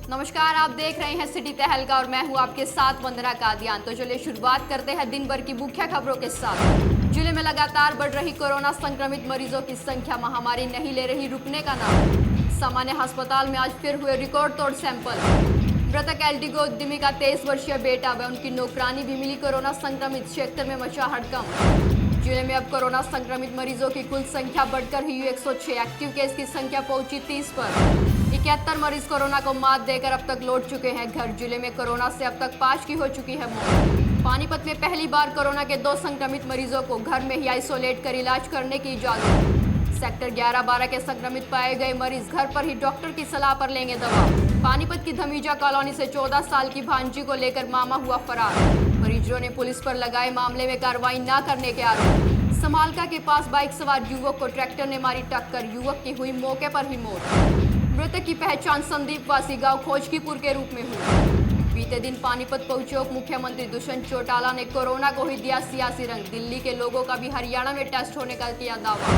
नमस्कार, आप देख रहे हैं सिटी तहलका और मैं हूं आपके साथ वंदना कादियान। तो चलिए शुरुआत करते हैं दिन भर की मुख्य खबरों के साथ। जिले में लगातार बढ़ रही कोरोना संक्रमित मरीजों की संख्या, महामारी नहीं ले रही रुकने का नाम। सामान्य अस्पताल में आज फिर हुए रिकॉर्ड तोड़ सैंपल। मृतक एलडीगो उद्यमी का 23 वर्षीय बेटा व उनकी नौकरानी भी मिली कोरोना संक्रमित, क्षेत्र में मचा हड़कंप। जिले में अब कोरोना संक्रमित मरीजों की कुल संख्या बढ़कर हुई 106। एक्टिव केस की संख्या पहुंची 30 पर। 71 मरीज कोरोना को मात देकर अब तक लौट चुके हैं घर। जिले में कोरोना से अब तक 5 की हो चुकी है मौत। पानीपत में पहली बार कोरोना के 2 संक्रमित मरीजों को घर में ही आइसोलेट कर इलाज करने की इजाजत। सेक्टर 11-12 के संक्रमित पाए गए मरीज घर पर ही डॉक्टर की सलाह पर लेंगे दवा। पानीपत की धमीजा कॉलोनी से 14 साल की भांजी को लेकर मामा हुआ फरार। मरीजों ने पुलिस पर लगाए मामले में कार्रवाई न करने के आरोप। समालका के पास बाइक सवार युवक को ट्रैक्टर ने मारी टक्कर, युवक की हुई मौके पर ही मौत। मृतक की पहचान संदीप वासी गांव खोजकीपुर के रूप में हुई। बीते दिन पानीपत पहुंचे उप मुख्यमंत्री दुष्यंत चौटाला ने कोरोना को ही दिया सियासी रंग। दिल्ली के लोगों का भी हरियाणा में टेस्ट होने का किया दावा।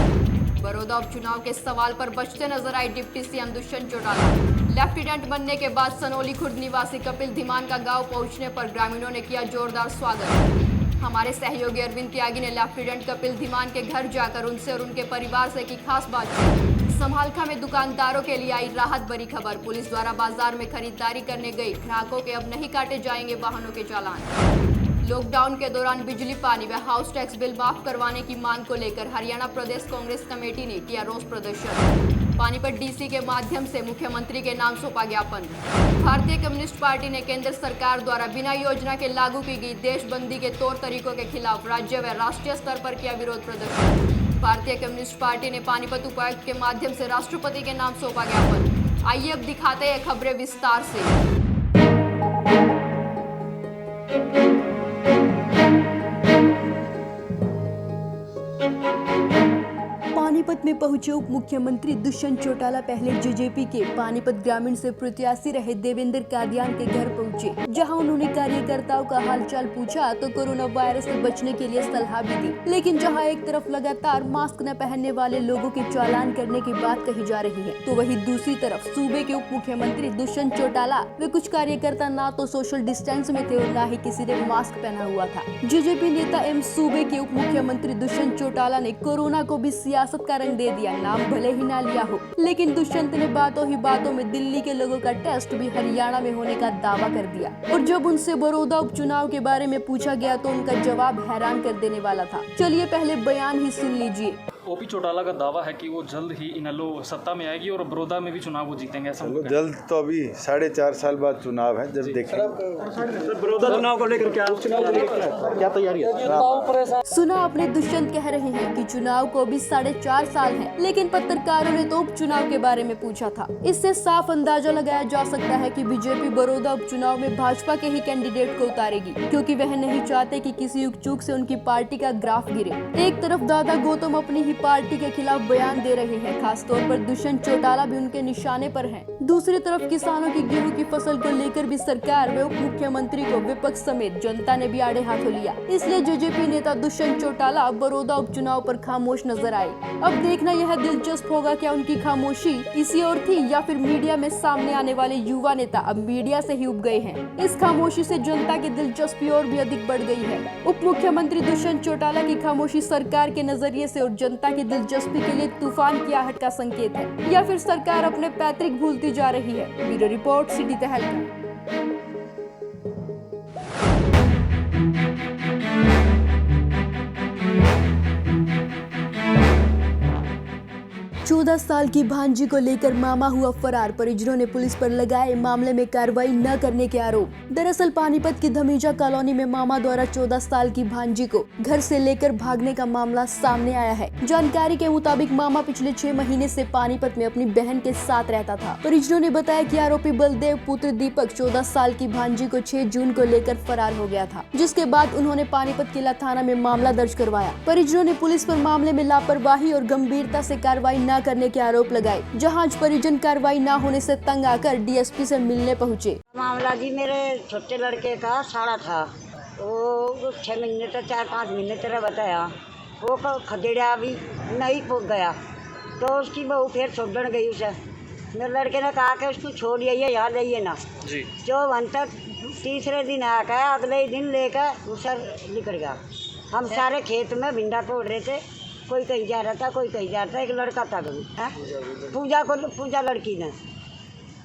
बड़ौदा उपचुनाव के सवाल पर बचते नजर आए deputy CM Dushyant Chautala. Lieutenant बनने के बाद सनोली खुर्द निवासी कपिल धीमान का गांव पहुंचने पर ग्रामीणों ने किया जोरदार स्वागत। हमारे सहयोगी अरविंद त्यागी ने लेफ्टिनेंट कपिल धीमान के घर जाकर उनसे और उनके परिवार से की खास बातचीत। समालखा में दुकानदारों के लिए आई राहत भरी खबर। पुलिस द्वारा बाजार में खरीदारी करने गई ग्राहकों के अब नहीं काटे जाएंगे वाहनों के चालान। लॉकडाउन के दौरान बिजली, पानी व हाउस टैक्स बिल माफ करवाने की मांग को लेकर हरियाणा प्रदेश कांग्रेस कमेटी ने किया रोष प्रदर्शन। पानीपत डीसी के माध्यम से मुख्यमंत्री के नाम सौंपा ज्ञापन। भारतीय कम्युनिस्ट पार्टी ने केंद्र सरकार द्वारा बिना योजना के लागू की गई देशबंदी के तौर तरीकों के खिलाफ राज्य व राष्ट्रीय स्तर पर किया विरोध प्रदर्शन। भारतीय कम्युनिस्ट पार्टी ने पानीपत उपायुक्त के माध्यम से राष्ट्रपति के नाम सौंपा ज्ञापन। आइए अब दिखाते हैं खबरें विस्तार से। पानीपत में पहुंचे उप मुख्यमंत्री दुष्यंत चौटाला पहले जेजेपी के पानीपत ग्रामीण से प्रत्याशी रहे देवेंद्र कादियान के घर पहुंचे, जहां उन्होंने कार्यकर्ताओं का हालचाल पूछा तो कोरोना वायरस से बचने के लिए सलाह भी दी। लेकिन जहां एक तरफ लगातार मास्क न पहनने वाले लोगों के चालान करने की बात कही जा रही है, तो वहीं दूसरी तरफ सूबे के उप मुख्यमंत्री दुष्यंत चौटाला व कुछ कार्यकर्ता ना तो सोशल डिस्टेंस में थे और न ही किसी ने मास्क पहना हुआ था। जेजेपी नेता एवं सूबे के उप मुख्यमंत्री दुष्यंत चौटाला ने कोरोना को भी सियासत का रंग दे दिया। नाम भले ही ना लिया हो, लेकिन दुष्यंत ने बातों ही बातों में दिल्ली के लोगों का टेस्ट भी हरियाणा में होने का दावा कर दिया। और जब उनसे बड़ौदा उपचुनाव के बारे में पूछा गया तो उनका जवाब हैरान कर देने वाला था। चलिए पहले बयान ही सुन लीजिए। ओपी चौटाला का दावा है कि वो जल्द ही इनेलो सत्ता में आएगी और बड़ौदा में भी चुनाव वो जीतेंगे। ऐसा जल्द तो अभी 4.5 साल बाद चुनाव है, जब देखेंगे। बड़ौदा चुनाव को लेकर क्या तैयारी है? सुना आपने, दुष्यंत कह रहे हैं कि चुनाव को अभी 4.5 साल है, लेकिन पत्रकारों ने तो उपचुनाव के बारे में पूछा था। इससे साफ अंदाजा लगाया जा सकता है कि बीजेपी बड़ौदा उपचुनाव में भाजपा के ही कैंडिडेट को उतारेगी, क्योंकि वह नहीं चाहते कि किसी चूक से उनकी पार्टी का ग्राफ गिरे। एक तरफ दादा गौतम अपनी ही पार्टी के खिलाफ बयान दे रहे हैं, खासतौर पर दुष्यंत चौटाला भी उनके निशाने पर हैं। दूसरी तरफ किसानों की गेहूं की फसल को लेकर भी सरकार व उप मुख्यमंत्री को विपक्ष समेत जनता ने भी आड़े हाथों लिया। इसलिए जेजेपी नेता दुष्यंत चौटाला बड़ौदा उपचुनाव पर खामोश नजर आए। अब देखना यह दिलचस्प होगा क्या उनकी खामोशी इसी ओर थी या फिर मीडिया में सामने आने वाले युवा नेता अब मीडिया से ही उब गए हैं। इस खामोशी से जनता की दिलचस्पी और भी अधिक बढ़ गई है। उप मुख्यमंत्री दुष्यंत चौटाला की खामोशी सरकार के नजरिए से और जनता की दिलचस्पी के लिए तूफान की आहट का संकेत है या फिर सरकार अपने पैतृक भूलती जा रही है। ब्यूरो रिपोर्ट, सिटी तहलका। 14 साल की भांजी को लेकर मामा हुआ फरार, परिजनों ने पुलिस पर लगाए मामले में कार्रवाई न करने के आरोप। दरअसल पानीपत की धमीजा कॉलोनी में मामा द्वारा 14 साल की भांजी को घर से लेकर भागने का मामला सामने आया है। जानकारी के मुताबिक मामा पिछले 6 महीने से पानीपत में अपनी बहन के साथ रहता था। परिजनों ने बताया कि आरोपी बलदेव पुत्र दीपक 14 साल की भांजी को 6 जून को लेकर फरार हो गया था, जिसके बाद उन्होंने पानीपत किला थाना में मामला दर्ज करवाया। परिजनों ने पुलिस पर मामले में लापरवाही और गंभीरता से कार्रवाई न करने के आरोप लगाए। जहां आज परिजन कार्रवाई न होने से तंग आकर डीएसपी से मिलने पहुंचे। मामला जी मेरे छोटे लड़के का साड़ा था, वो 6 महीने तक 4-5 महीने तेरा बताया, वो खदेड़ा भी नहीं पहुँच गया तो उसकी बहू फिर छोड़न गई उसे मेरे लड़के ने कहा कि उसको छोड़ आइए, यहाँ लाइए ना जी जो अंतर तीसरे दिन आकर अगले ही दिन लेकर वो सर निकल गया। हम सारे खेत में भिंडा तोड़ रहे थे, कोई कहीं जा रहा था, कोई कहीं जा रहा था। एक लड़का था पूजा लड़की ने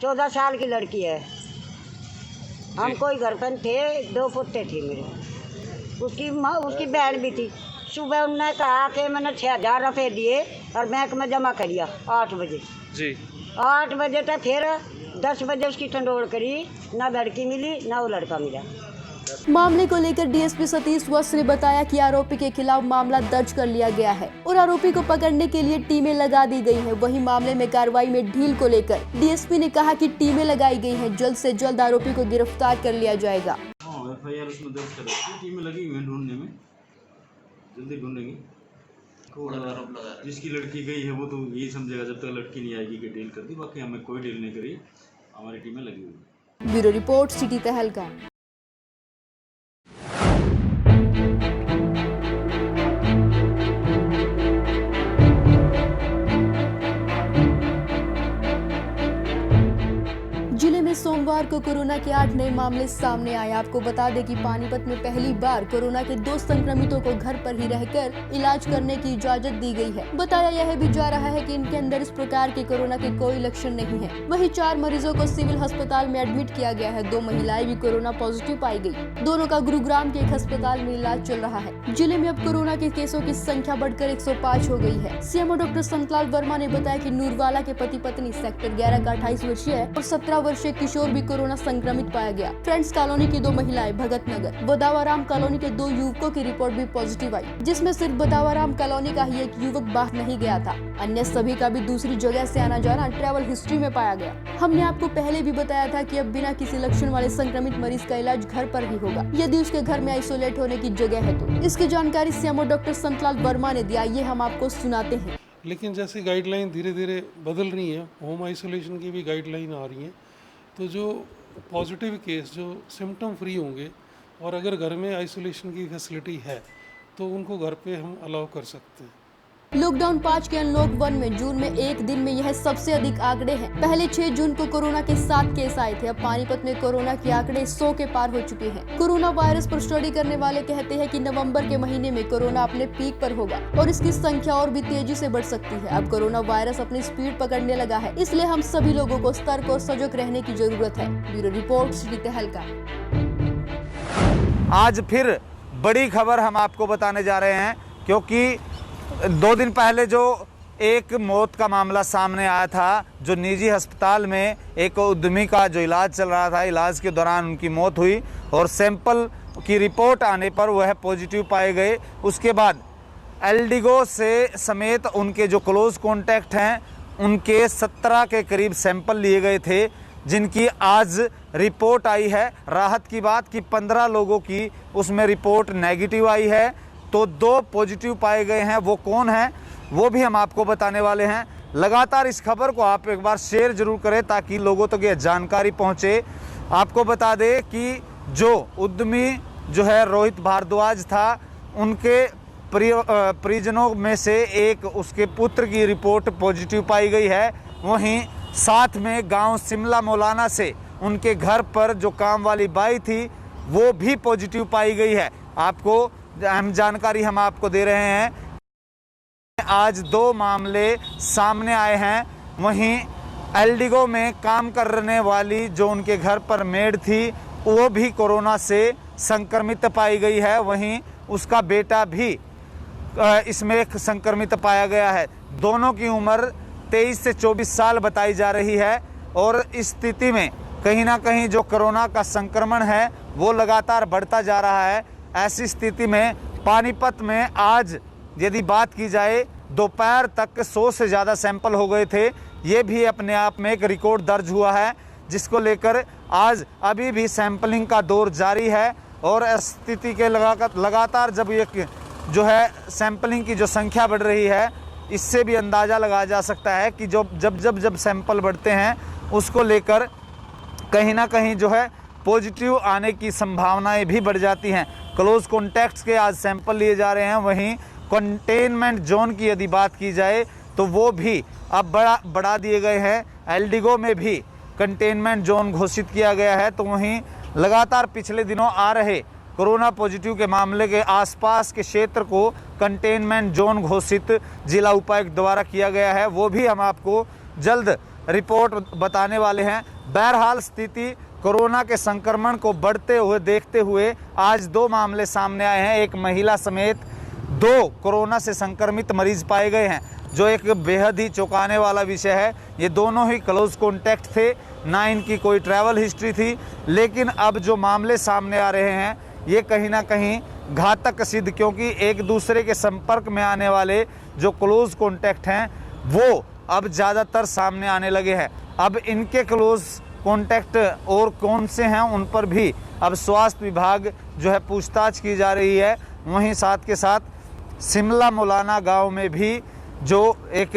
14 साल की लड़की है। हम कोई घर पर थे, 2 पुत्ते थे मेरे, उसकी माँ उसकी बहन भी थी। सुबह उन्होंने कहा कि मैंने 6,000 रुपये दिए और बैंक में जमा करिया 8 बजे। जी 8 बजे तक फिर 10 बजे उसकी टंडोल करी, ना लड़की मिली ना वो लड़का मिला। मामले को लेकर डीएसपी सतीश वत्स ने बताया कि आरोपी के खिलाफ मामला दर्ज कर लिया गया है और आरोपी को पकड़ने के लिए टीमें लगा दी गई हैं। वहीं मामले में कार्रवाई में ढील को लेकर डीएसपी ने कहा कि टीमें लगाई गई हैं, जल्द से जल्द आरोपी को गिरफ्तार कर लिया जाएगा। FIR उसमें दर्ज कर रखी है, टीमें लगी हुई हैं ढूंढने में, जल्दी ढूंढेंगे। जिसकी लड़की गई है वो तो यही समझेगा जब तक लड़की नहीं आएगी कि डील कर दी, बाकी हमें कोई डील नहीं करी, हमारी टीमें लगी हुई। ब्यूरो रिपोर्ट, सिटी तहलका। जिले में सोमवार को कोरोना के 8 नए मामले सामने आए। आपको बता दें कि पानीपत में पहली बार कोरोना के 2 संक्रमितों को घर पर ही रहकर इलाज करने की इजाजत दी गई है। बताया यह भी जा रहा है कि इनके अंदर इस प्रकार के कोरोना के कोई लक्षण नहीं है। वहीं 4 मरीजों को सिविल अस्पताल में एडमिट किया गया है। 2 महिलाएं भी कोरोना पॉजिटिव पाई गई। दोनों का गुरुग्राम के एक अस्पताल में इलाज चल रहा है। जिले में अब कोरोना के केसों की संख्या बढ़कर 105 हो गई है। सीएमओ डॉक्टर संतलाल वर्मा ने बताया कि नूरवाला के पति पत्नी सेक्टर 11 का 28 वर्षीय और 17 वर्षीय किशोर भी कोरोना संक्रमित पाया गया। फ्रेंड्स कॉलोनी की 2 महिलाएं, भगत नगर बदावाराम कॉलोनी के 2 युवकों की रिपोर्ट भी पॉजिटिव आई, जिसमें सिर्फ बदावाराम कॉलोनी का ही एक युवक बाहर नहीं गया था। अन्य सभी का भी दूसरी जगह से आना जाना ट्रैवल हिस्ट्री में पाया गया। हमने आपको पहले भी बताया था कि अब बिना किसी लक्षण वाले संक्रमित मरीज का इलाज घर पर ही होगा, यदि उसके घर में आइसोलेट होने की जगह है तो। इसकी जानकारी सीएमओ डॉक्टर संतलाल वर्मा ने दिया, ये हम आपको सुनाते हैं। लेकिन जैसे गाइडलाइन धीरे धीरे बदल रही है, होम आइसोलेशन की भी गाइडलाइन आ रही है, तो जो पॉजिटिव केस जो सिम्टम फ्री होंगे और अगर घर में आइसोलेशन की फैसिलिटी है तो उनको घर पे हम अलाउ कर सकते हैं। लॉकडाउन 5 के अनलॉक 1 में जून में एक दिन में यह सबसे अधिक आंकड़े हैं। पहले 6 जून को कोरोना के 7 केस आए थे। अब पानीपत में कोरोना के आंकड़े 100 के पार हो चुके हैं। कोरोना वायरस पर स्टडी करने वाले कहते हैं कि नवंबर के महीने में कोरोना अपने पीक पर होगा और इसकी संख्या और भी तेजी से बढ़ सकती है। अब कोरोना वायरस अपनी स्पीड पकड़ने लगा है, इसलिए हम सभी लोगों को सतर्क और सजग रहने की जरूरत है। ब्यूरो रिपोर्ट, सिटी तहलका। आज फिर बड़ी खबर हम आपको बताने जा रहे हैं, क्योंकि 2 दिन पहले जो एक मौत का मामला सामने आया था, जो निजी अस्पताल में एक उद्यमी का जो इलाज चल रहा था, इलाज के दौरान उनकी मौत हुई और सैंपल की रिपोर्ट आने पर वह पॉजिटिव पाए गए। उसके बाद एल्डिगो से समेत उनके जो क्लोज कॉन्टैक्ट हैं उनके 17 के करीब सैंपल लिए गए थे, जिनकी आज रिपोर्ट आई है। राहत की बात कि 15 लोगों की उसमें रिपोर्ट नेगेटिव आई है, तो 2 पॉजिटिव पाए गए हैं। वो कौन हैं वो भी हम आपको बताने वाले हैं। लगातार इस खबर को आप एक बार शेयर जरूर करें ताकि लोगों तक ये जानकारी पहुंचे। आपको बता दें कि जो उद्यमी जो है रोहित भारद्वाज था, उनके परिजनों में से एक उसके पुत्र की रिपोर्ट पॉजिटिव पाई गई है। वहीं साथ में गांव शिमला मौलाना से उनके घर पर जो काम वाली बाई थी वो भी पॉजिटिव पाई गई है। आपको अहम जानकारी हम आपको दे रहे हैं। आज 2 मामले सामने आए हैं। वहीं एल्डिगो में काम करने वाली जो उनके घर पर मेड थी वो भी कोरोना से संक्रमित पाई गई है। वहीं उसका बेटा भी इसमें संक्रमित पाया गया है। दोनों की उम्र 23 से 24 साल बताई जा रही है और इस स्थिति में कहीं ना कहीं जो कोरोना का संक्रमण है वो लगातार बढ़ता जा रहा है। ऐसी स्थिति में पानीपत में आज यदि बात की जाए, दोपहर तक 100 से ज़्यादा सैंपल हो गए थे। ये भी अपने आप में एक रिकॉर्ड दर्ज हुआ है, जिसको लेकर आज अभी भी सैंपलिंग का दौर जारी है। और स्थिति के लगातार जब ये जो है सैंपलिंग की जो संख्या बढ़ रही है, इससे भी अंदाज़ा लगाया जा सकता है कि जब सैंपल बढ़ते हैं उसको लेकर कहीं ना कहीं जो है पॉजिटिव आने की संभावनाएं भी बढ़ जाती हैं। क्लोज कॉन्टैक्ट्स के आज सैंपल लिए जा रहे हैं। वहीं कंटेनमेंट जोन की यदि बात की जाए तो वो भी अब बढ़ा दिए गए हैं। एलडीगो में भी कंटेनमेंट जोन घोषित किया गया है। तो वहीं लगातार पिछले दिनों आ रहे कोरोना पॉजिटिव के मामले के आसपास के क्षेत्र को कंटेनमेंट जोन घोषित जिला उपायुक्त द्वारा किया गया है, वो भी हम आपको जल्द रिपोर्ट बताने वाले हैं। बहरहाल स्थिति कोरोना के संक्रमण को बढ़ते हुए देखते हुए आज 2 मामले सामने आए हैं। एक महिला समेत 2 कोरोना से संक्रमित मरीज पाए गए हैं, जो एक बेहद ही चौंकाने वाला विषय है। ये दोनों ही क्लोज कॉन्टैक्ट थे, ना इनकी कोई ट्रैवल हिस्ट्री थी। लेकिन अब जो मामले सामने आ रहे हैं ये कहीं ना कहीं घातक सिद्ध, क्योंकि एक दूसरे के संपर्क में आने वाले जो क्लोज कॉन्टैक्ट हैं वो अब ज़्यादातर सामने आने लगे हैं। अब इनके क्लोज कॉन्टैक्ट और कौन से हैं उन पर भी अब स्वास्थ्य विभाग जो है पूछताछ की जा रही है। वहीं साथ के साथ शिमला मौलाना गांव में भी जो एक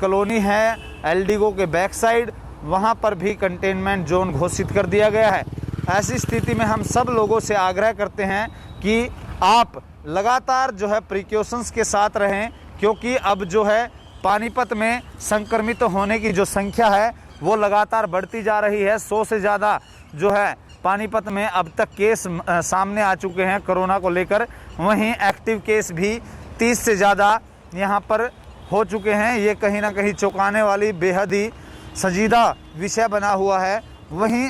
कॉलोनी है एलडीगो के बैक साइड, वहां पर भी कंटेनमेंट जोन घोषित कर दिया गया है। ऐसी स्थिति में हम सब लोगों से आग्रह करते हैं कि आप लगातार जो है प्रिकॉशंस के साथ रहें, क्योंकि अब जो है पानीपत में संक्रमित होने की जो संख्या है वो लगातार बढ़ती जा रही है। 100 से ज़्यादा जो है पानीपत में अब तक केस सामने आ चुके हैं कोरोना को लेकर। वहीं एक्टिव केस भी 30 से ज़्यादा यहाँ पर हो चुके हैं। ये कहीं ना कहीं चौंकाने वाली बेहद ही संजीदा विषय बना हुआ है। वहीं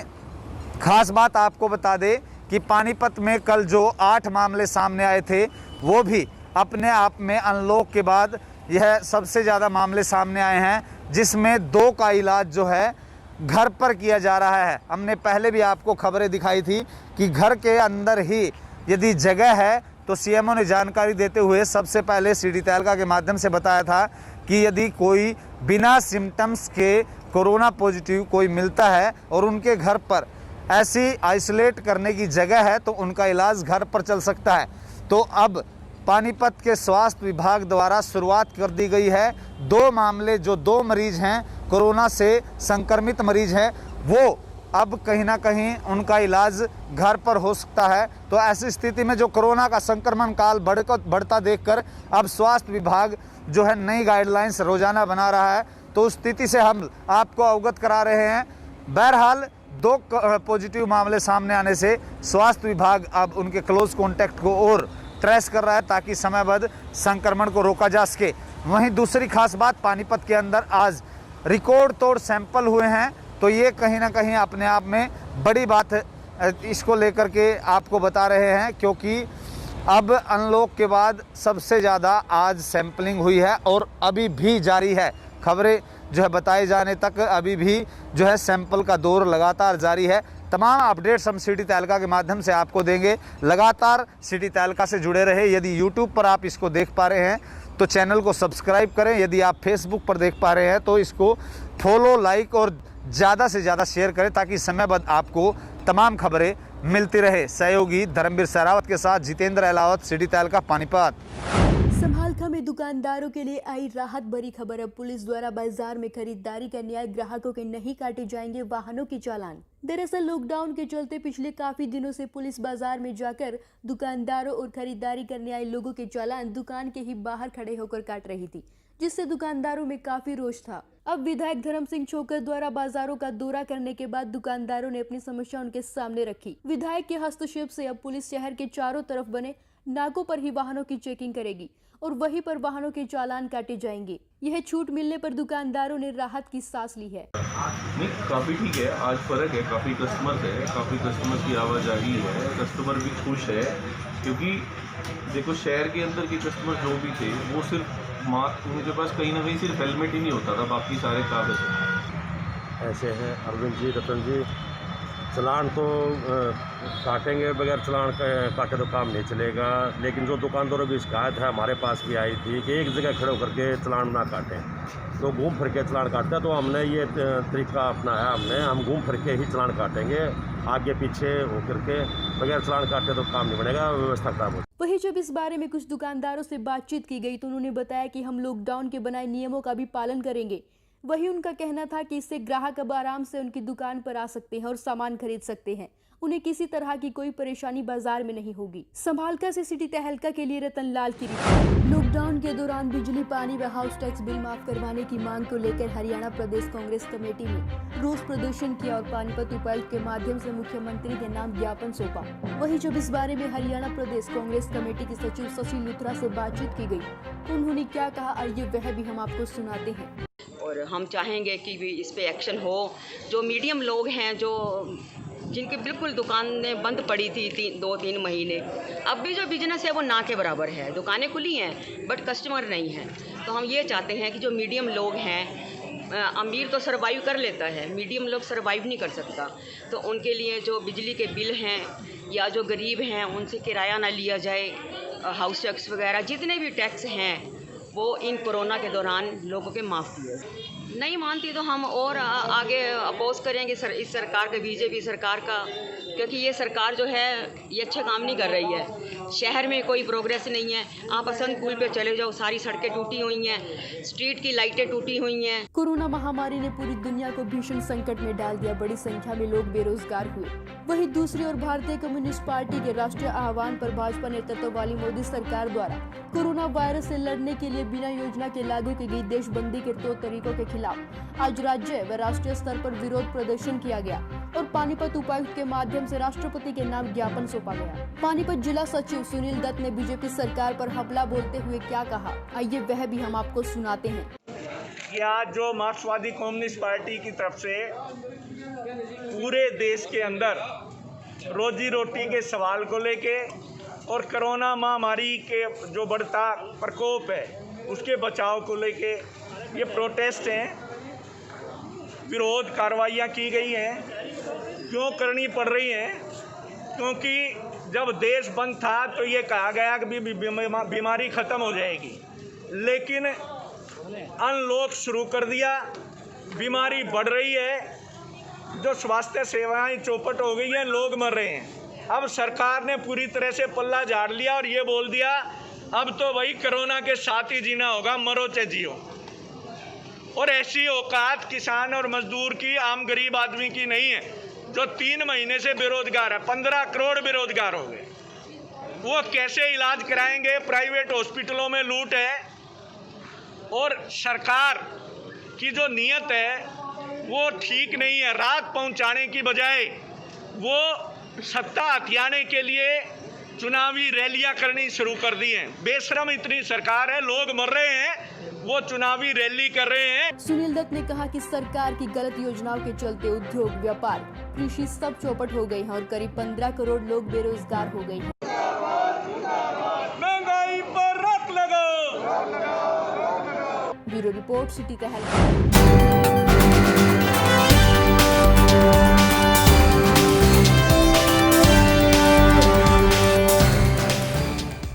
खास बात आपको बता दें कि पानीपत में कल जो 8 मामले सामने आए थे वो भी अपने आप में अनलॉक के बाद यह सबसे ज़्यादा मामले सामने आए हैं, जिसमें 2 का इलाज जो है घर पर किया जा रहा है। हमने पहले भी आपको खबरें दिखाई थी कि घर के अंदर ही यदि जगह है तो सीएमओ ने जानकारी देते हुए सबसे पहले सीडी तहलका के माध्यम से बताया था कि यदि कोई बिना सिम्टम्स के कोरोना पॉजिटिव कोई मिलता है और उनके घर पर ऐसी आइसोलेट करने की जगह है तो उनका इलाज घर पर चल सकता है। तो अब पानीपत के स्वास्थ्य विभाग द्वारा शुरुआत कर दी गई है। 2 मामले जो 2 मरीज हैं कोरोना से संक्रमित मरीज हैं, वो अब कहीं ना कहीं उनका इलाज घर पर हो सकता है। तो ऐसी स्थिति में जो कोरोना का संक्रमण काल बढ़ता देखकर अब स्वास्थ्य विभाग जो है नई गाइडलाइंस रोजाना बना रहा है। तो उस स्थिति से हम आपको अवगत करा रहे हैं। बहरहाल 2 पॉजिटिव मामले सामने आने से स्वास्थ्य विभाग अब उनके क्लोज कॉन्टैक्ट को और ट्रेस कर रहा है ताकि समयबद्ध संक्रमण को रोका जा सके। वहीं दूसरी खास बात, पानीपत के अंदर आज रिकॉर्ड तोड़ सैंपल हुए हैं। तो ये कहीं ना कहीं अपने आप में बड़ी बात है, इसको लेकर के आपको बता रहे हैं, क्योंकि अब अनलॉक के बाद सबसे ज़्यादा आज सैंपलिंग हुई है और अभी भी जारी है। खबरें जो है बताए जाने तक अभी भी जो है सैंपल का दौर लगातार जारी है। तमाम अपडेट्स हम सिटी तहलका के माध्यम से आपको देंगे। लगातार सिटी तहलका से जुड़े रहे। यदि यूट्यूब पर आप इसको देख पा रहे हैं तो चैनल को सब्सक्राइब करें। यदि आप फेसबुक पर देख पा रहे हैं तो इसको फॉलो, लाइक और ज़्यादा से ज़्यादा शेयर करें ताकि समयबद्ध आपको तमाम खबरें मिलती रहे। सहयोगी धर्मवीर सहरावत के साथ जितेंद्र अहलावत, सिटी तहलका, पानीपत। संभालखा में दुकानदारों के लिए आई राहत भरी खबर। अब पुलिस द्वारा बाजार में खरीदारी करने आए ग्राहकों के नहीं काटे जाएंगे वाहनों के चालान। दरअसल लॉकडाउन के चलते पिछले काफी दिनों से पुलिस बाजार में जाकर दुकानदारों और खरीदारी करने आए लोगों के चालान दुकान के ही बाहर खड़े होकर काट रही थी, जिससे दुकानदारों में काफी रोष था। अब विधायक धर्म सिंह छोकर द्वारा बाजारों का दौरा करने के बाद दुकानदारों ने अपनी समस्या उनके सामने रखी। विधायक के हस्तक्षेप से अब पुलिस शहर के चारों तरफ बने नाकों पर ही वाहनों की चेकिंग करेगी और वहीं पर वाहनों के चालान काटे जाएंगे। यह छूट मिलने पर दुकानदारों ने राहत की सांस ली है। नहीं, काफ़ी ठीक है, आज फ़र्क है, काफ़ी कस्टमर्स की आवाजाही है, कस्टमर भी खुश है, क्योंकि देखो शहर के अंदर के कस्टमर जो भी थे वो सिर्फ मास्क, उनके पास कहीं ना कहीं सिर्फ हेलमेट ही नहीं होता था, बाकी सारे कागज। ऐसे हैं अरविंद जी, रतन जी, चलान तो काटेंगे, बगैर चलान काटे तो काम नहीं चलेगा। लेकिन जो दुकानदारों की शिकायत है हमारे पास भी आई थी कि एक जगह खड़े होकर के चलान ना काटें, तो घूम फिर के चलान काटते हैं। तो हमने ये तरीका अपनाया, हम घूम फिर के ही चलान काटेंगे, आगे पीछे होकर के बगैर चलान काटे तो काम नहीं बनेगा, व्यवस्था खराब हो। वहीं जब इस बारे में कुछ दुकानदारों से बातचीत की गई तो उन्होंने बताया कि हम लॉकडाउन के बनाए नियमों का भी पालन करेंगे। वही उनका कहना था कि इससे ग्राहक अब आराम से उनकी दुकान पर आ सकते हैं और सामान खरीद सकते हैं। उन्हें किसी तरह की कोई परेशानी बाजार में नहीं होगी। संभालका से सिटी तहलका के लिए रतन लाल की रिपोर्ट। लॉकडाउन के दौरान बिजली, पानी व हाउस टैक्स बिल माफ करवाने की मांग को लेकर हरियाणा प्रदेश कांग्रेस कमेटी ने रोष प्रदर्शन किया और पानीपत उपायुक्त के माध्यम से मुख्यमंत्री के नाम ज्ञापन सौंपा। वहीं जब इस बारे में हरियाणा प्रदेश कांग्रेस कमेटी की सचिव शशि लुथरा से बातचीत की गई तो उन्होंने क्या कहा, आइए वह भी हम आपको सुनाते हैं। और हम चाहेंगे कि भी इस पे एक्शन हो। जो मीडियम लोग हैं, जो जिनकी बिल्कुल दुकानें बंद पड़ी थी 2-3 महीने, अब भी जो बिजनेस है वो ना के बराबर है। दुकानें खुली हैं बट कस्टमर नहीं है। तो हम ये चाहते हैं कि जो मीडियम लोग हैं, अमीर तो सरवाइव कर लेता है, मीडियम लोग सरवाइव नहीं कर सकता। तो उनके लिए जो बिजली के बिल हैं या जो गरीब हैं उनसे किराया ना लिया जाए, हाउस टैक्स वगैरह जितने भी टैक्स हैं वो इन कोरोना के दौरान लोगों के माफ़ किए। नहीं मानती तो हम और आगे अपोज करेंगे इस सरकार का, बीजेपी सरकार का, क्योंकि ये सरकार जो है ये अच्छा काम नहीं कर रही है। शहर में कोई प्रोग्रेस नहीं है। आप असंत पुल पे चले जाओ, सारी सड़कें टूटी हुई हैं, स्ट्रीट की लाइटें टूटी हुई हैं। कोरोना महामारी ने पूरी दुनिया को भीषण संकट में डाल दिया। बड़ी संख्या में लोग बेरोजगार हुए। वहीं दूसरी ओर भारतीय कम्युनिस्ट पार्टी के राष्ट्रीय आह्वान पर भाजपा नेतृत्व वाली मोदी सरकार द्वारा कोरोना वायरस से लड़ने के लिए बिना योजना के लागू की गई देशबंदी के तौर तरीकों के खिलाफ आज राज्य व राष्ट्रीय स्तर पर विरोध प्रदर्शन किया गया और पानीपत उपायुक्त के माध्यम से राष्ट्रपति के नाम ज्ञापन सौंपा गया। पानीपत जिला सचिव सुनील दत्त ने बीजेपी सरकार पर हमला बोलते हुए क्या कहा, आइए वह भी हम आपको सुनाते हैं। आज जो मार्क्सवादी कम्युनिस्ट पार्टी की तरफ से पूरे देश के अंदर रोजी रोटी के सवाल को लेके और कोरोना महामारी के जो बढ़ता प्रकोप है उसके बचाव को लेके ये प्रोटेस्ट हैं, विरोध कार्रवाइयाँ की गई हैं। क्यों करनी पड़ रही हैं? क्योंकि जब देश बंद था तो ये कहा गया कि बीमारी ख़त्म हो जाएगी, लेकिन अनलॉक शुरू कर दिया, बीमारी बढ़ रही है, जो स्वास्थ्य सेवाएं चौपट हो गई हैं, लोग मर रहे हैं। अब सरकार ने पूरी तरह से पल्ला झाड़ लिया और ये बोल दिया अब तो भाई कोरोना के साथ ही जीना होगा, मरो चाहे जियो। और ऐसी औकात किसान और मजदूर की, आम गरीब आदमी की नहीं है, जो 3 महीने से बेरोजगार है। 15 करोड़ बेरोजगार हो गए। वो कैसे इलाज कराएंगे? प्राइवेट हॉस्पिटलों में लूट है और सरकार की जो नीयत है वो ठीक नहीं है। राहत पहुंचाने की बजाय वो सत्ता हथियाने के लिए चुनावी रैलियां करनी शुरू कर दी हैं। बेशरम इतनी सरकार है, लोग मर रहे हैं, वो चुनावी रैली कर रहे हैं। सुनील दत्त ने कहा कि सरकार की गलत योजनाओं के चलते उद्योग, व्यापार, कृषि सब चौपट हो गई हैं और करीब 15 करोड़ लोग बेरोजगार हो गए हैं। महंगाई पर रोक लगाओ। ब्यूरो रिपोर्ट, सिटी तहलका।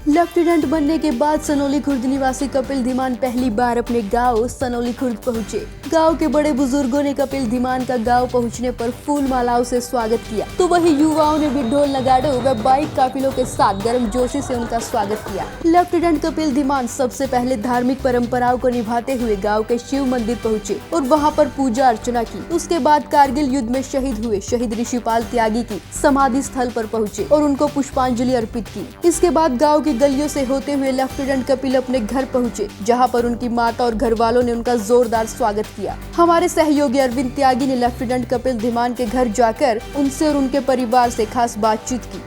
लेफ्टिनेंट बनने के बाद सनौली खुर्द निवासी कपिल धीमान पहली बार अपने गांव सनौली खुर्द पहुंचे। गांव के बड़े बुजुर्गों ने कपिल धीमान का गांव पहुंचने पर फूल मालाओं से स्वागत किया, तो वही युवाओं ने भी ढोल नगाड़े व बाइक काफिलों के साथ गर्मजोशी से उनका स्वागत किया। लेफ्टिनेंट कपिल धीमान सबसे पहले धार्मिक परंपराओं को निभाते हुए गाँव के शिव मंदिर पहुँचे और वहाँ पर पूजा अर्चना की। उसके बाद कारगिल युद्ध में शहीद हुए शहीद ऋषिपाल त्यागी की समाधि स्थल पर पहुँचे और उनको पुष्पांजलि अर्पित की। इसके बाद गाँव की गलियों से होते हुए लेफ्टिनेंट कपिल अपने घर पहुंचे, जहां पर उनकी माता और घर वालों ने उनका जोरदार स्वागत किया। हमारे सहयोगी अरविंद त्यागी ने लेफ्टिनेंट कपिल धीमान के घर जाकर उनसे और उनके परिवार से खास बातचीत की।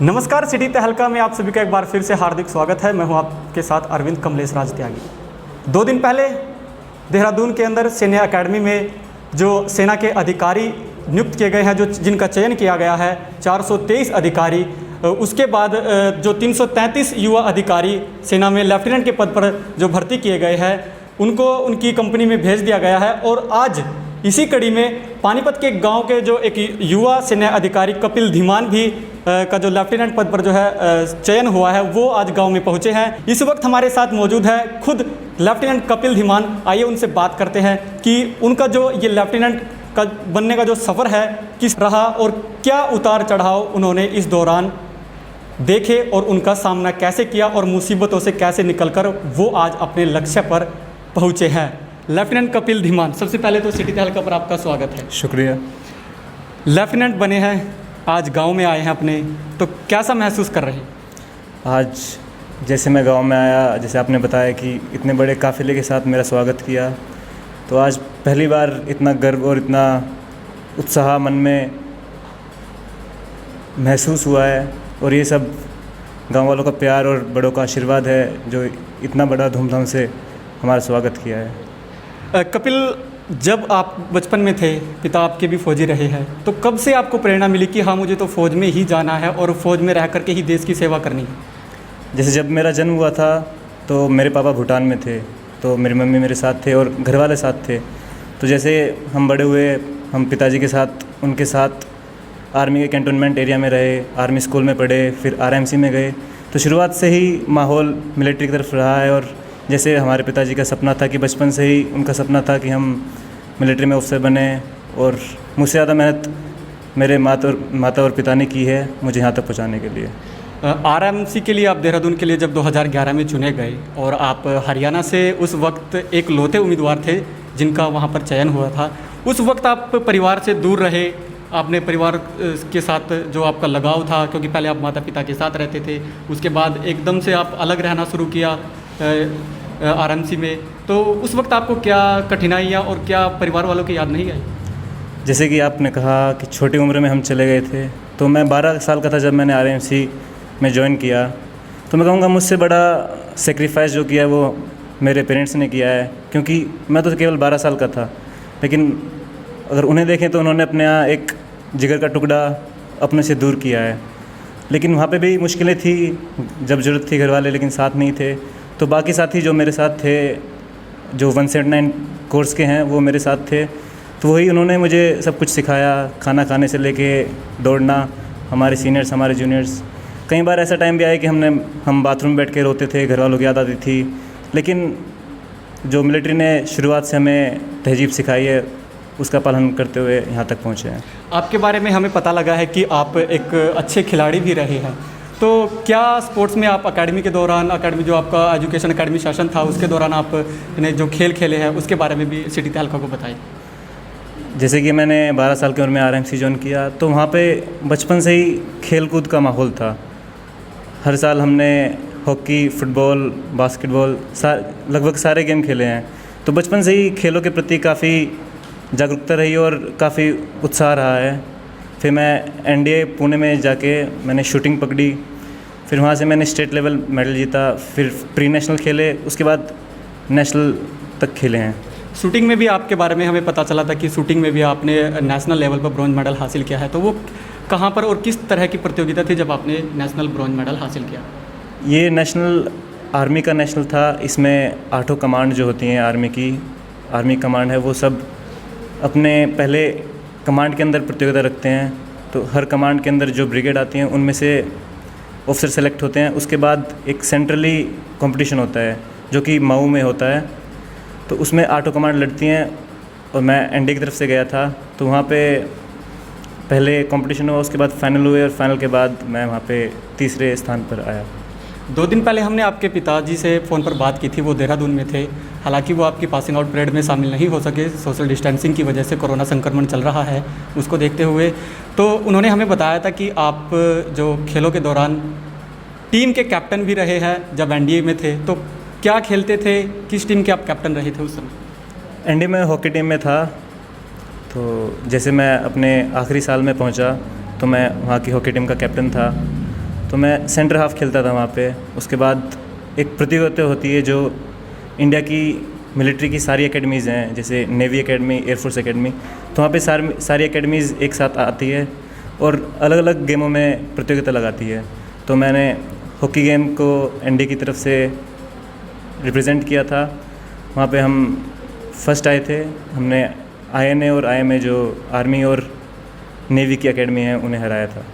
नमस्कार, सिटी तहलका में आप सभी का एक बार फिर से हार्दिक स्वागत है। मैं हूं आपके साथ अरविंद कमलेश राज त्यागी। 2 दिन पहले देहरादून के अंदर सैन्य अकेडमी में जो सेना के अधिकारी नियुक्त किए गए हैं, जो जिनका चयन किया गया है 423 अधिकारी, उसके बाद जो 333 युवा अधिकारी सेना में लेफ्टिनेंट के पद पर जो भर्ती किए गए हैं उनको उनकी कंपनी में भेज दिया गया है। और आज इसी कड़ी में पानीपत के गांव के जो एक युवा सेना अधिकारी कपिल धीमान भी का जो लेफ्टिनेंट पद पर जो है चयन हुआ है, वो आज गांव में पहुंचे हैं। इस वक्त हमारे साथ मौजूद है खुद लेफ्टिनेंट कपिल धीमान। आइए उनसे बात करते हैं कि उनका जो ये लेफ्टिनेंट का बनने का जो सफ़र है किस रहा और क्या उतार चढ़ाव उन्होंने इस दौरान देखे और उनका सामना कैसे किया और मुसीबतों से कैसे निकलकर वो आज अपने लक्ष्य पर पहुँचे हैं। लेफ्टिनेंट कपिल धीमान, सबसे पहले तो सिटी तहलका पर आपका स्वागत है। शुक्रिया। लेफ्टिनेंट बने हैं, आज गांव में आए हैं अपने, तो कैसा महसूस कर रहे हैं? आज जैसे मैं गांव में आया, जैसे आपने बताया कि इतने बड़े काफ़िले के साथ मेरा स्वागत किया, तो आज पहली बार इतना गर्व और इतना उत्साह मन में महसूस हुआ है। और ये सब गांव वालों का प्यार और बड़ों का आशीर्वाद है जो इतना बड़ा धूमधाम से हमारा स्वागत किया है। कपिल, जब आप बचपन में थे, पिता आपके भी फौजी रहे हैं, तो कब से आपको प्रेरणा मिली कि हाँ मुझे तो फ़ौज में ही जाना है और फ़ौज में रह करके ही देश की सेवा करनी है? जैसे जब मेरा जन्म हुआ था तो मेरे पापा भूटान में थे, तो मेरी मम्मी मेरे साथ थे और घर वाले साथ थे। तो जैसे हम बड़े हुए, हम पिताजी के साथ, उनके साथ आर्मी के कैंटोनमेंट एरिया में रहे, आर्मी स्कूल में पढ़े, फिर आरएमसी में गए। तो शुरुआत से ही माहौल मिलिट्री की तरफ रहा है। और जैसे हमारे पिताजी का सपना था कि बचपन से ही उनका सपना था कि हम मिलिट्री में ऑफिसर बने, और मुझसे ज़्यादा मेहनत मेरे माता और पिता ने की है मुझे यहाँ तक पहुँचाने के लिए। आरएमसी के लिए आप देहरादून के लिए जब 2011 में चुने गए और आप हरियाणा से उस वक्त एक लौते उम्मीदवार थे जिनका वहाँ पर चयन हुआ था, उस वक्त आप परिवार से दूर रहे, आपने परिवार के साथ जो आपका लगाव था, क्योंकि पहले आप माता पिता के साथ रहते थे, उसके बाद एकदम से आप अलग रहना शुरू किया आरएमसी में, तो उस वक्त आपको क्या कठिनाइयाँ और क्या परिवार वालों की याद नहीं आई? जैसे कि आपने कहा कि छोटी उम्र में हम चले गए थे, तो मैं 12 साल का था जब मैंने आरएमसी में ज्वाइन किया। तो मैं कहूँगा मुझसे बड़ा सेक्रीफाइस जो किया है वो मेरे पेरेंट्स ने किया है, क्योंकि मैं तो केवल 12 साल का था, लेकिन अगर उन्हें देखें तो उन्होंने अपने यहाँ एक जिगर का टुकड़ा अपने से दूर किया है। लेकिन वहाँ पे भी मुश्किलें थी, जब ज़रूरत थी घर वाले लेकिन साथ नहीं थे। तो बाकी साथी जो मेरे साथ थे, जो 179 कोर्स के हैं, वो मेरे साथ थे। तो वही उन्होंने मुझे सब कुछ सिखाया, खाना खाने से लेके दौड़ना, हमारे सीनियर्स, हमारे जूनियर्स। कई बार ऐसा टाइम भी आया कि हम बाथरूम में बैठ के रोते थे, घर वालों की याद आती थी। लेकिन जो मिलिट्री ने शुरुआत से हमें तहजीब सिखाई है, उसका पालन करते हुए यहाँ तक पहुँचे हैं। आपके बारे में हमें पता लगा है कि आप एक अच्छे खिलाड़ी भी रहे हैं, तो क्या स्पोर्ट्स में आप अकेडमी के दौरान, अकेडमी जो आपका एजुकेशन अकेडमी सेशन था उसके दौरान आपने जो खेल खेले हैं उसके बारे में भी सिटी तहलका को बताएं? जैसे कि मैंने 12 साल की उम्र में आरएमसी ज्वाइन किया, तो वहाँ पे बचपन से ही खेल कूद का माहौल था। हर साल हमने हॉकी, फुटबॉल, बास्केटबॉल, लगभग सारे गेम खेले हैं। तो बचपन से ही खेलों के प्रति काफ़ी जागरूकता रही और काफ़ी उत्साह रहा है। फिर मैं एनडीए पुणे में जाके मैंने शूटिंग पकड़ी, फिर वहाँ से मैंने स्टेट लेवल मेडल जीता, फिर प्री नेशनल खेले, उसके बाद नेशनल तक खेले हैं। शूटिंग में भी आपके बारे में हमें पता चला था कि शूटिंग में भी आपने नेशनल लेवल पर ब्रॉन्ज मेडल हासिल किया है, तो वो कहाँ पर और किस तरह की प्रतियोगिता थी जब आपने नेशनल ब्रॉन्ज मेडल हासिल किया? ये नेशनल आर्मी का नेशनल था। इसमें 8 कमांड जो होती हैं आर्मी की, आर्मी कमांड है, वो सब अपने पहले कमांड के अंदर प्रतियोगिता रखते हैं। तो हर कमांड के अंदर जो ब्रिगेड आती हैं उनमें से ऑफिसर सेलेक्ट होते हैं। उसके बाद एक सेंट्रली कंपटीशन होता है जो कि मऊ में होता है, तो उसमें 8 कमांड लड़ती हैं और मैं एनडीए की तरफ से गया था। तो वहाँ पे पहले कंपटीशन हुआ, उसके बाद फाइनल हुए और फाइनल के बाद मैं वहाँ पे तीसरे स्थान पर आया। 2 दिन पहले हमने आपके पिताजी से फ़ोन पर बात की थी, वो देहरादून में थे। हालांकि वो आपकी पासिंग आउट परेड में शामिल नहीं हो सके, सोशल डिस्टेंसिंग की वजह से, कोरोना संक्रमण चल रहा है उसको देखते हुए। तो उन्होंने हमें बताया था कि आप जो खेलों के दौरान टीम के कैप्टन भी रहे हैं जब एनडीए में थे, तो क्या खेलते थे, किस टीम के आप कैप्टन रहे थे उस समय? एनडीए में हॉकी टीम में था। तो जैसे मैं अपने आखिरी साल में पहुंचा तो मैं वहाँ की हॉकी टीम का कैप्टन था। तो मैं सेंटर हाफ खेलता था वहाँ पे। उसके बाद एक प्रतियोगिता होती है जो इंडिया की मिलिट्री की सारी एकेडमीज़ हैं, जैसे नेवी एकेडमी, एयरफोर्स एकेडमी, तो वहाँ पे सारी एकेडमीज़ एक साथ आती है और अलग अलग गेमों में प्रतियोगिता लगाती है। तो मैंने हॉकी गेम को एनडीए की तरफ से रिप्रेजेंट किया था। वहाँ पे हम फर्स्ट आए थे। हमने आईएनए और आईएमए जो आर्मी और नेवी की एकेडमी है उन्हें हराया था।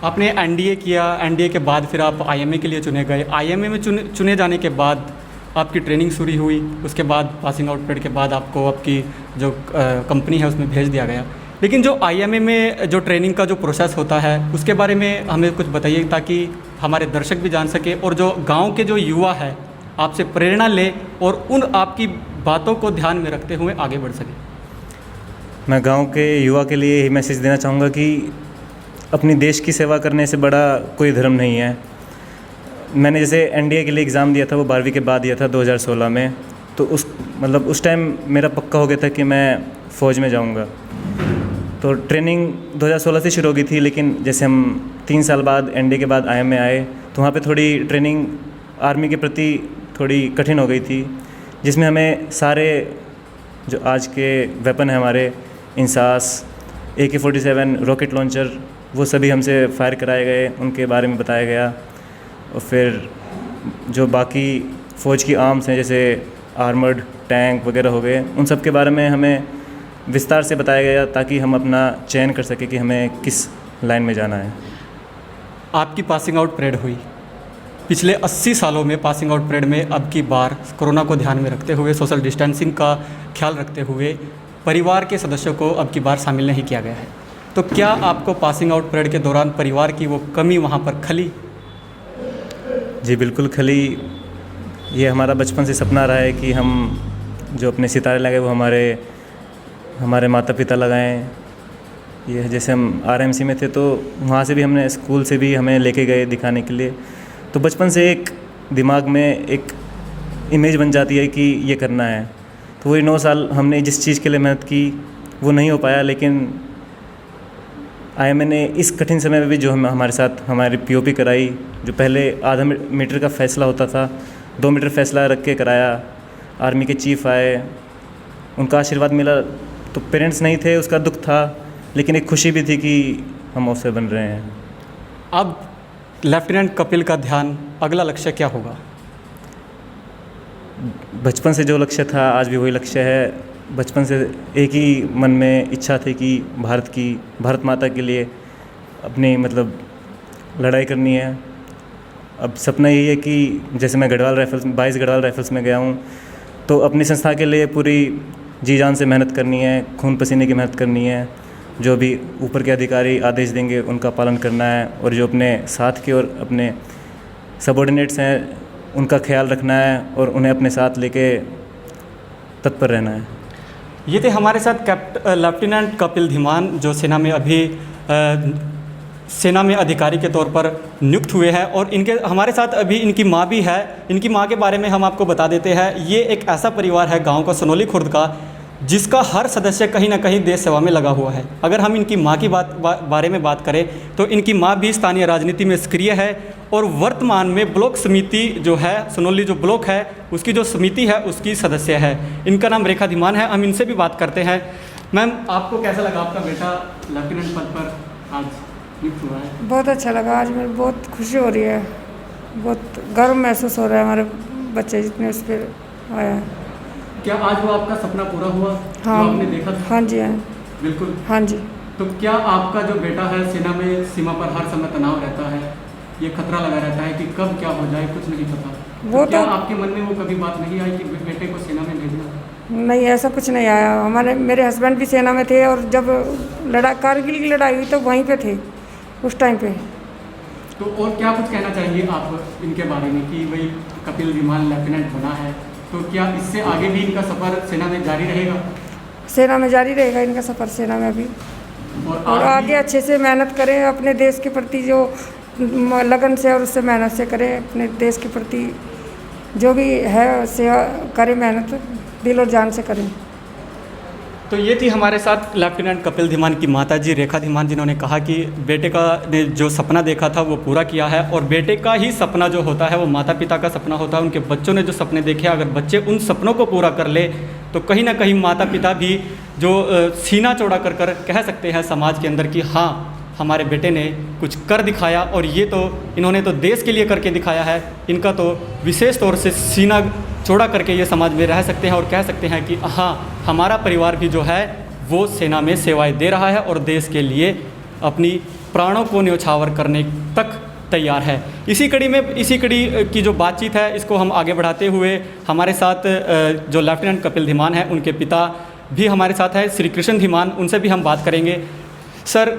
आपने एनडीए किया, एनडीए के बाद फिर आप आईएमए के लिए चुने गए। आईएमए में चुने जाने के बाद आपकी ट्रेनिंग शुरू हुई, उसके बाद पासिंग आउट परेड के बाद आपको आपकी जो कंपनी है उसमें भेज दिया गया। लेकिन जो आईएमए में जो ट्रेनिंग का जो प्रोसेस होता है उसके बारे में हमें कुछ बताइए ताकि हमारे दर्शक भी जान सके और जो गाँव के जो युवा है आपसे प्रेरणा ले और उन आपकी बातों को ध्यान में रखते हुए आगे बढ़ सकें? मैं गांव के युवा के लिए यही मैसेज देना चाहूँगा कि अपनी देश की सेवा करने से बड़ा कोई धर्म नहीं है। मैंने जैसे एनडीए के लिए एग्ज़ाम दिया था, वो 12वीं के बाद दिया था 2016 में, तो उस टाइम मेरा पक्का हो गया था कि मैं फ़ौज में जाऊंगा। तो ट्रेनिंग 2016 से शुरू हो गई थी, लेकिन जैसे हम 3 साल बाद एनडीए के बाद आईएम में आए तो वहाँ पे थोड़ी ट्रेनिंग आर्मी के प्रति थोड़ी कठिन हो गई थी, जिसमें हमें सारे जो आज के वेपन हैं हमारे, इंसास, AK-47, रॉकेट लॉन्चर, वो सभी हमसे फायर कराए गए, उनके बारे में बताया गया। और फिर जो बाकी फ़ौज की आर्म्स हैं जैसे आर्मर्ड टैंक वगैरह हो गए, उन सब के बारे में हमें विस्तार से बताया गया ताकि हम अपना चयन कर सकें कि हमें किस लाइन में जाना है। आपकी पासिंग आउट परेड हुई। पिछले 80 सालों में पासिंग आउट परेड में अब की बार कोरोना को ध्यान में रखते हुए, सोशल डिस्टेंसिंग का ख्याल रखते हुए परिवार के सदस्यों को अब की बार शामिल नहीं किया गया है। तो क्या आपको पासिंग आउट परेड के दौरान परिवार की वो कमी वहाँ पर खली? जी बिल्कुल खली। ये हमारा बचपन से सपना रहा है कि हम जो अपने सितारे लगाए वो हमारे माता पिता लगाएं। ये जैसे हम RMC में थे तो वहाँ से भी हमने, स्कूल से भी हमें लेके गए दिखाने के लिए। तो बचपन से एक दिमाग में एक इमेज बन जाती है कि ये करना है। तो वही 9 साल हमने जिस चीज़ के लिए मेहनत की वो नहीं हो पाया, लेकिन IMA ने इस कठिन समय में भी जो हमारे साथ हमारी POP कराई, जो पहले आधा मीटर का फैसला होता था 2 मीटर फैसला रख के कराया। आर्मी के चीफ आए, उनका आशीर्वाद मिला। तो पेरेंट्स नहीं थे, उसका दुख था, लेकिन एक खुशी भी थी कि हम ऑफिसर बन रहे हैं। अब लेफ्टिनेंट कपिल का ध्यान, अगला लक्ष्य क्या होगा? बचपन से जो लक्ष्य था आज भी वही लक्ष्य है। बचपन से एक ही मन में इच्छा थी कि भारत माता के लिए अपनी लड़ाई करनी है। अब सपना यही है कि जैसे मैं गढ़वाल राइफल्स 22 गढ़वाल राइफल्स में गया हूँ, तो अपनी संस्था के लिए पूरी जी जान से मेहनत करनी है, खून पसीने की मेहनत करनी है। जो भी ऊपर के अधिकारी आदेश देंगे उनका पालन करना है, और जो अपने साथ के और अपने सबॉर्डिनेट्स हैं उनका ख्याल रखना है और उन्हें अपने साथ लेके तत्पर रहना है। ये थे हमारे साथ लेफ्टिनेंट कपिल धीमान, जो सेना में अभी सेना में अधिकारी के तौर पर नियुक्त हुए हैं। और इनके हमारे साथ अभी इनकी माँ भी है। इनकी माँ के बारे में हम आपको बता देते हैं। ये एक ऐसा परिवार है गांव का, सोनोली खुर्द का, जिसका हर सदस्य कहीं ना कहीं देश सेवा में लगा हुआ है। अगर हम इनकी माँ की बारे में बात करें तो इनकी माँ भी स्थानीय राजनीति में सक्रिय है और वर्तमान में ब्लॉक समिति जो है, सोनोली जो ब्लॉक है उसकी जो समिति है उसकी सदस्य है। इनका नाम रेखा धीमान है। हम इनसे भी बात करते हैं। मैम, आपको कैसा लगा आपका बेटा लेफ्टिनेंट पद पर आज नियुक्त हुआ है? बहुत अच्छा लगा। आज मेरी बहुत खुशी हो रही है, बहुत गर्व महसूस हो रहा है हमारे बच्चे जितने उस पर आया है। क्या आज वो आपका सपना पूरा हुआ? हाँ, जो आपने देखा था? हाँ जी, हाँ बिल्कुल। हाँ जी। तो क्या आपका जो बेटा है सेना में, सीमा पर हर समय तनाव रहता है, ये खतरा लगा रहता है कि कब क्या हो जाए कुछ नहीं पता, वो क्या आपके मन में वो कभी बात नहीं आई कि बेटे को सेना में भेजना? नहीं, ऐसा कुछ नहीं आया। मेरे हस्बैंड भी सेना में थे और जब कारगिल की लड़ाई हुई तो वहीं पे थे उस टाइम पे। तो और क्या कुछ कहना चाहेंगे आप इनके बारे में कि भाई कपिल धीमान लेफ्टिनेंट बना है, तो क्या इससे आगे भी इनका सफ़र सेना में जारी रहेगा? सेना में जारी रहेगा इनका सफ़र, सेना में भी। और आगे अच्छे से मेहनत करें अपने देश के प्रति, जो लगन से और उससे मेहनत से करें अपने देश के प्रति, जो भी है सेवा करें, मेहनत दिल और जान से करें। तो ये थी हमारे साथ लेफ्टिनेंट कपिल धीमान की माताजी रेखा धीमान, जिन्होंने कहा कि बेटे का ने जो सपना देखा था वो पूरा किया है। और बेटे का ही सपना जो होता है वो माता पिता का सपना होता है। उनके बच्चों ने जो सपने देखे, अगर बच्चे उन सपनों को पूरा कर ले तो कहीं ना कहीं माता पिता भी जो सीना चौड़ा कर कर कह सकते हैं समाज के अंदर कि हाँ, हमारे बेटे ने कुछ कर दिखाया। और ये तो इन्होंने तो देश के लिए करके दिखाया है। इनका तो विशेष तौर से सीना चौड़ा करके ये समाज में रह सकते हैं और कह सकते हैं कि हाँ, हमारा परिवार भी जो है वो सेना में सेवाएं दे रहा है और देश के लिए अपनी प्राणों को न्यौछावर करने तक तैयार है। इसी कड़ी की जो बातचीत है इसको हम आगे बढ़ाते हुए हमारे साथ जो लेफ्टिनेंट कपिल धीमान है उनके पिता भी हमारे साथ है, श्री कृष्ण धीमान, उनसे भी हम बात करेंगे। सर,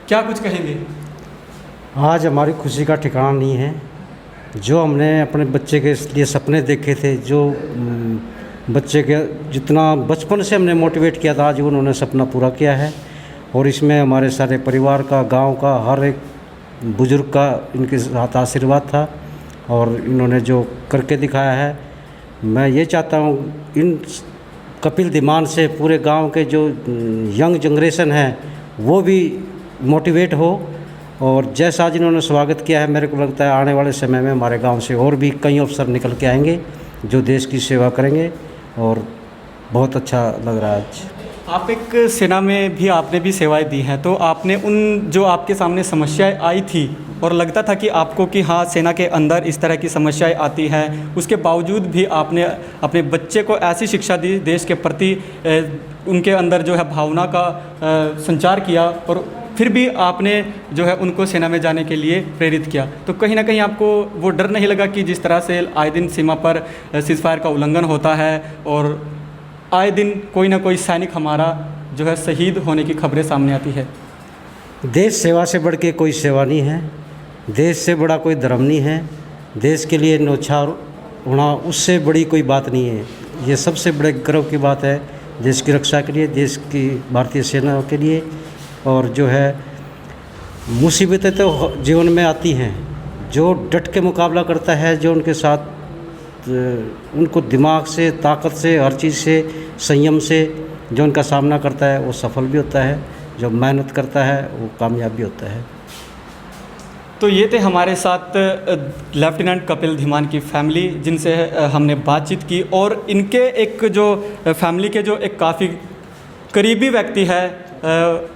क्या कुछ कहेंगे? आज हमारी खुशी का ठिकाना नहीं है। जो हमने अपने बच्चे के लिए सपने देखे थे, जो बच्चे के जितना बचपन से हमने मोटिवेट किया था, आज उन्होंने सपना पूरा किया है। और इसमें हमारे सारे परिवार का, गांव का, हर एक बुजुर्ग का इनके साथ आशीर्वाद था और इन्होंने जो करके दिखाया है, मैं ये चाहता हूँ इन कपिल धीमान से पूरे गांव के जो यंग जनरेशन है वो भी मोटिवेट हो। और जैसा आज इन्होंने स्वागत किया है, मेरे को लगता है आने वाले समय में हमारे गांव से और भी कई अफसर निकल के आएंगे जो देश की सेवा करेंगे और बहुत अच्छा लग रहा है आज। आप एक सेना में भी आपने भी सेवाएं दी हैं, तो आपने उन जो आपके सामने समस्याएं आई थी और लगता था कि आपको कि हाँ सेना के अंदर इस तरह की समस्याएं आती हैं, उसके बावजूद भी आपने अपने बच्चे को ऐसी शिक्षा दी, देश के प्रति उनके अंदर जो है भावना का संचार किया और फिर भी आपने जो है उनको सेना में जाने के लिए प्रेरित किया। तो कहीं ना कहीं आपको वो डर नहीं लगा कि जिस तरह से आए दिन सीमा पर सीज़फायर का उल्लंघन होता है और आए दिन कोई ना कोई सैनिक हमारा जो है शहीद होने की खबरें सामने आती है? देश सेवा से बढ़ के कोई सेवा नहीं है, देश से बड़ा कोई धर्म नहीं है, देश के लिए न्यौछावर होना उससे बड़ी कोई बात नहीं है। ये सबसे बड़े गर्व की बात है देश की रक्षा के लिए, देश की भारतीय सेना के लिए। और जो है मुसीबतें तो जीवन में आती हैं, जो डट के मुकाबला करता है, जो उनके साथ उनको दिमाग से, ताकत से, हर चीज़ से, संयम से जो उनका सामना करता है वो सफल भी होता है, जो मेहनत करता है वो कामयाब भी होता है। तो ये थे हमारे साथ लेफ्टिनेंट कपिल धीमान की फैमिली जिनसे हमने बातचीत की और इनके एक जो फैमिली के जो एक काफ़ी करीबी व्यक्ति है,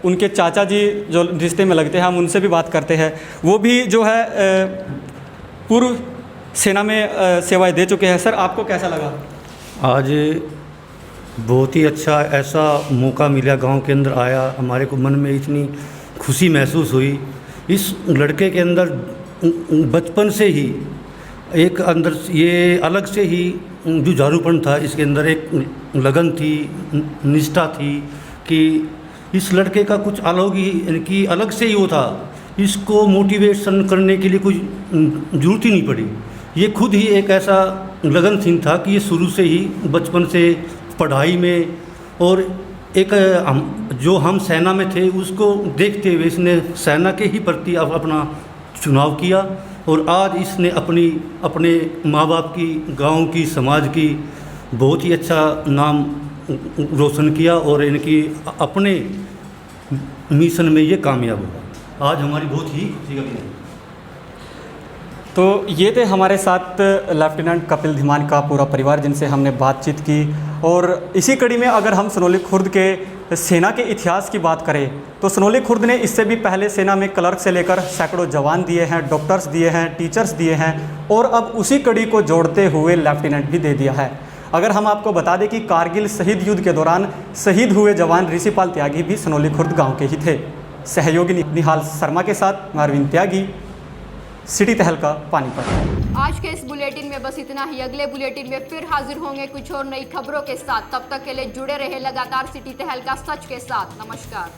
उनके चाचा जी जो रिश्ते में लगते हैं, हम उनसे भी बात करते हैं। वो भी जो है पूर्व सेना में सेवाएं दे चुके हैं। सर, आपको कैसा लगा? आज बहुत ही अच्छा ऐसा मौका मिला, गांव के अंदर आया, हमारे को मन में इतनी खुशी महसूस हुई। इस लड़के के अंदर बचपन से ही एक अंदर ये अलग से ही जुझारूपन था, इसके अंदर एक लगन थी, निष्ठा थी कि इस लड़के का कुछ अलग ही, इनकी अलग से ही वो था। इसको मोटिवेशन करने के लिए कोई ज़रूरत ही नहीं पड़ी, ये खुद ही एक ऐसा लगनशील था कि ये शुरू से ही बचपन से पढ़ाई में और एक जो हम सेना में थे उसको देखते हुए इसने सेना के ही प्रति अपना चुनाव किया और आज इसने अपने माँ बाप की, गांव की, समाज की बहुत ही अच्छा नाम रोशन किया और इनकी अपने मिशन में ये कामयाब हुआ। आज हमारी बहुत ही खुशी का दिन है। तो ये थे हमारे साथ लेफ्टिनेंट कपिल धीमान का पूरा परिवार जिनसे हमने बातचीत की। और इसी कड़ी में अगर हम सनोली खुर्द के सेना के इतिहास की बात करें तो सनोली खुर्द ने इससे भी पहले सेना में क्लर्क से लेकर सैकड़ों जवान दिए हैं, डॉक्टर्स दिए हैं, टीचर्स दिए हैं और अब उसी कड़ी को जोड़ते हुए लेफ्टिनेंट भी दे दिया है। अगर हम आपको बता दें कि कारगिल शहीद युद्ध के दौरान शहीद हुए जवान ऋषिपाल त्यागी भी सनोली खुर्द गाँव के ही थे। सहयोगी निहाल शर्मा के साथ मैं अरविंद त्यागी, सिटी तहलका, पानीपत। आज के इस बुलेटिन में बस इतना ही। अगले बुलेटिन में फिर हाजिर होंगे कुछ और नई खबरों के साथ। तब तक के लिए जुड़े रहे लगातार सिटी तहलका सच के साथ। नमस्कार।